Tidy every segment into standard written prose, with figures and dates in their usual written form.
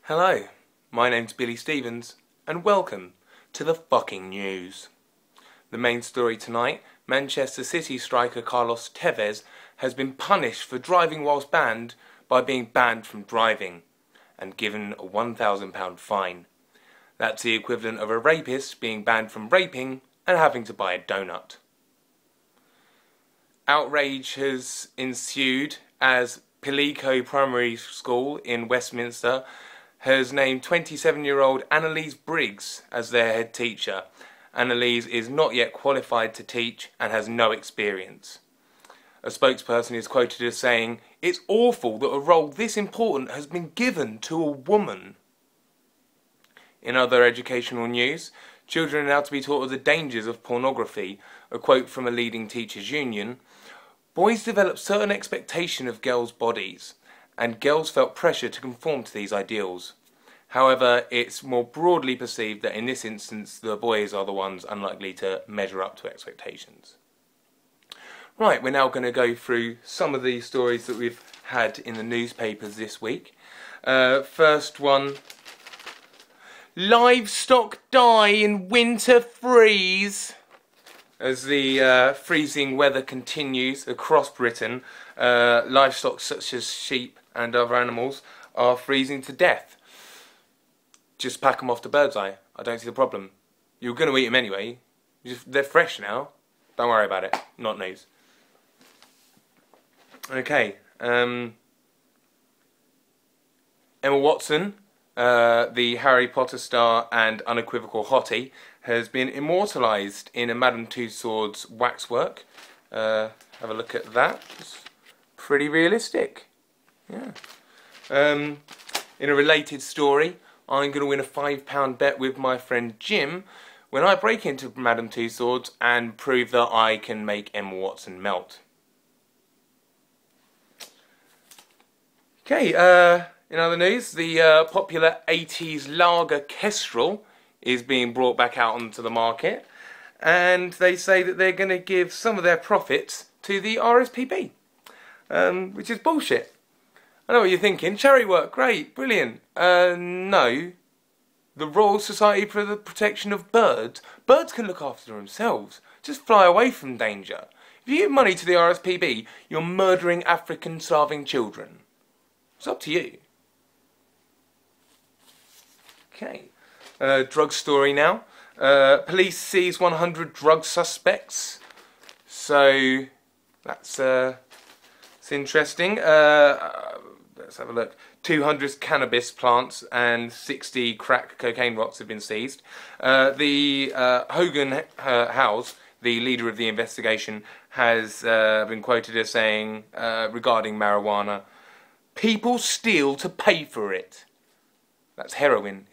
Hello, my name's Billy Stevens, and welcome to the fucking news. The main story tonight, Manchester City striker Carlos Tevez has been punished for driving whilst banned by being banned from driving and given a £1,000 fine. That's the equivalent of a rapist being banned from raping and having to buy a donut. Outrage has ensued as Pimlico Primary School in Westminster has named 27-year-old Annalise Briggs as their head teacher. Annalise is not yet qualified to teach and has no experience. A spokesperson is quoted as saying, "It's awful that a role this important has been given to a woman." In other educational news, children are now to be taught of the dangers of pornography. A quote from a leading teachers' union: "Boys develop certain expectation of girls' bodies, and girls felt pressure to conform to these ideals. However, it's more broadly perceived that in this instance the boys are the ones unlikely to measure up to expectations." Right, we're now going to go through some of the stories that we've had in the newspapers this week. First one: livestock die in winter freeze. As the freezing weather continues across Britain, livestock such as sheep and other animals are freezing to death. Just pack them off to Birdseye. I don't see the problem. You're going to eat them anyway. They're fresh now. Don't worry about it. Not news. Okay. Emma Watson, the Harry Potter star and unequivocal hottie, has been immortalised in a Madame Tussauds waxwork. Have a look at that. It's pretty realistic. Yeah. In a related story, I'm going to win a £5 bet with my friend Jim when I break into Madame Tussauds and prove that I can make Emma Watson melt. Okay, in other news, the popular 80s lager Kestrel is being brought back out onto the market, and they say that they're going to give some of their profits to the RSPB, which is bullshit. I know what you're thinking. Charity work, great, brilliant. No. The Royal Society for the Protection of Birds. Birds can look after themselves. Just fly away from danger. If you give money to the RSPB, you're murdering African starving children. It's up to you. Okay. Drug story now. Police seize 100 drug suspects. So, that's interesting. Let's have a look. 200 cannabis plants and 60 crack cocaine rocks have been seized. The Hogan House, the leader of the investigation, has been quoted as saying, regarding marijuana, "People steal to pay for it." That's heroin.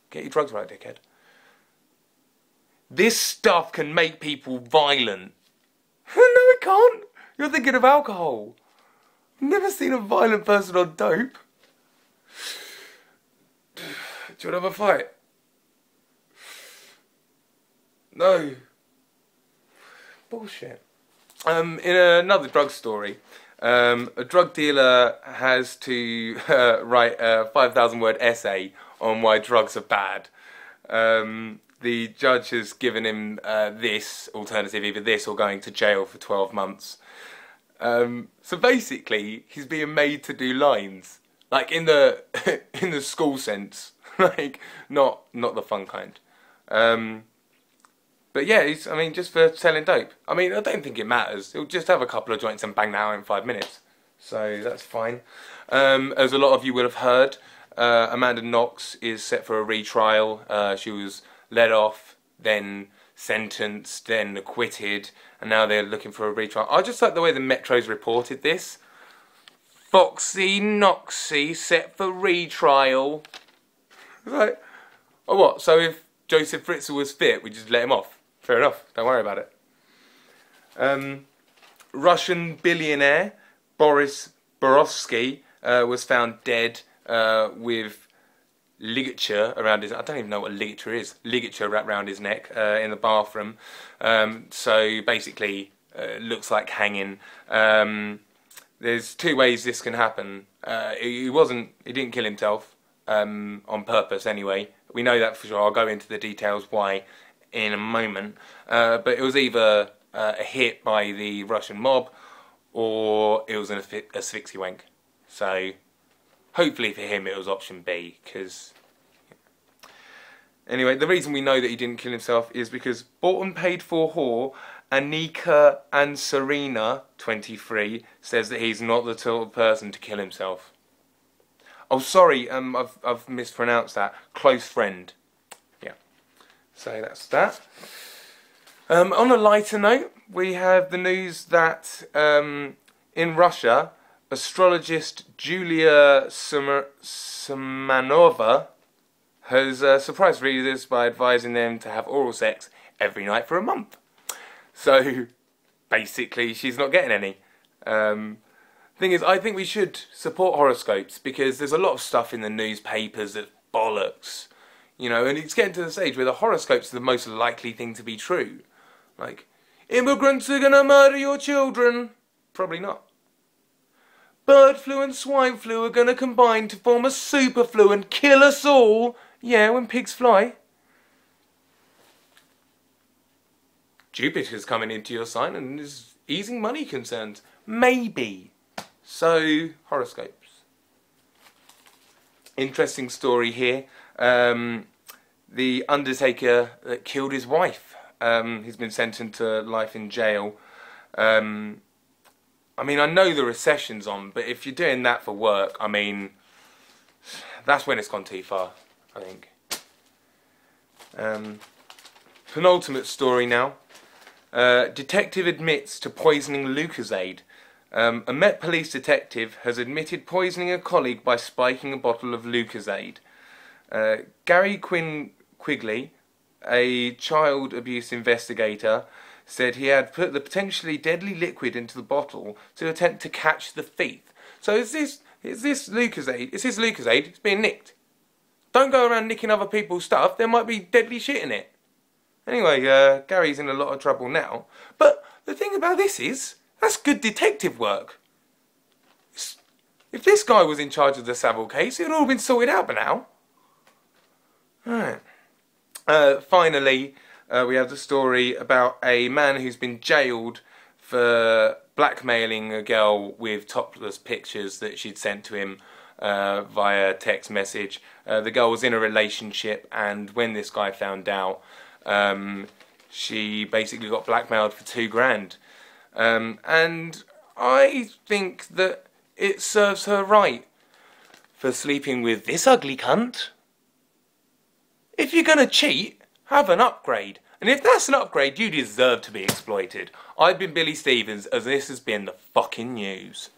Get your drugs right, dickhead. "This stuff can make people violent." No, it can't. You're thinking of alcohol. I've never seen a violent person on dope. Do you want to have a fight? No. Bullshit. In another drug story, a drug dealer has to write a 5,000-word essay on why drugs are bad. The judge has given him this alternative, either this or going to jail for 12 months. So basically, he's being made to do lines, like in the in the school sense, like not the fun kind. But yeah, I mean, just for selling dope. I mean, I don't think it matters. He'll just have a couple of joints and bang that out in 5 minutes. So that's fine. As a lot of you will have heard, Amanda Knox is set for a retrial. She was let off, then sentenced, then acquitted, and now they're looking for a retrial. I just like the way the Metro's reported this. Foxy Noxy set for retrial. It's like, oh what, so if Joseph Fritzl was fit, we just let him off? Fair enough, don't worry about it. Russian billionaire Boris Borovsky was found dead with ligature around his... I don't even know what ligature is. Ligature wrapped around his neck in the bathroom. So basically, looks like hanging. There's two ways this can happen. He didn't kill himself. on purpose anyway. We know that for sure. I'll go into the details why in a moment. But it was either a hit by the Russian mob or it was an asphyxie wank. So hopefully for him it was option B, because... Anyway, the reason we know that he didn't kill himself is because bought and paid for whore Anika and Serena, 23, says that he's not the sort of person to kill himself. Oh, sorry, I've mispronounced that. Close friend. Yeah. So that's that. On a lighter note, we have the news that in Russia, astrologist Julia Semanova has surprised readers by advising them to have oral sex every night for a month. So, basically, she's not getting any. Thing is, I think we should support horoscopes, because there's a lot of stuff in the newspapers that's bollocks. You know, and it's getting to the stage where the horoscopes are the most likely thing to be true. Like, immigrants are gonna murder your children. Probably not. Bird flu and swine flu are gonna combine to form a super flu and kill us all. Yeah, when pigs fly. Jupiter's coming into your sign and is easing money concerns. Maybe. So, horoscopes. Interesting story here. The undertaker that killed his wife. He's been sentenced to life in jail. I mean, I know the recession's on, but if you're doing that for work, I mean, that's when it's gone too far, I think. Penultimate story now. Detective admits to poisoning Lucozade. A Met Police detective has admitted poisoning a colleague by spiking a bottle of Lucozade. Gary Quigley, a child abuse investigator, said he had put the potentially deadly liquid into the bottle to attempt to catch the thief. So is this Lucozade? Is this Lucozade? It's being nicked. Don't go around nicking other people's stuff. There might be deadly shit in it. Anyway, Gary's in a lot of trouble now. But the thing about this is, that's good detective work. If this guy was in charge of the Savile case, it would all been sorted out by now. Alright. Finally, we have the story about a man who's been jailed for blackmailing a girl with topless pictures that she'd sent to him via text message. The girl was in a relationship, and when this guy found out, she basically got blackmailed for $2,000. And I think that it serves her right for sleeping with this ugly cunt. If you're going to cheat, have an upgrade. And if that's an upgrade, you deserve to be exploited. I've been Billy Stevens, and this has been the fucking news.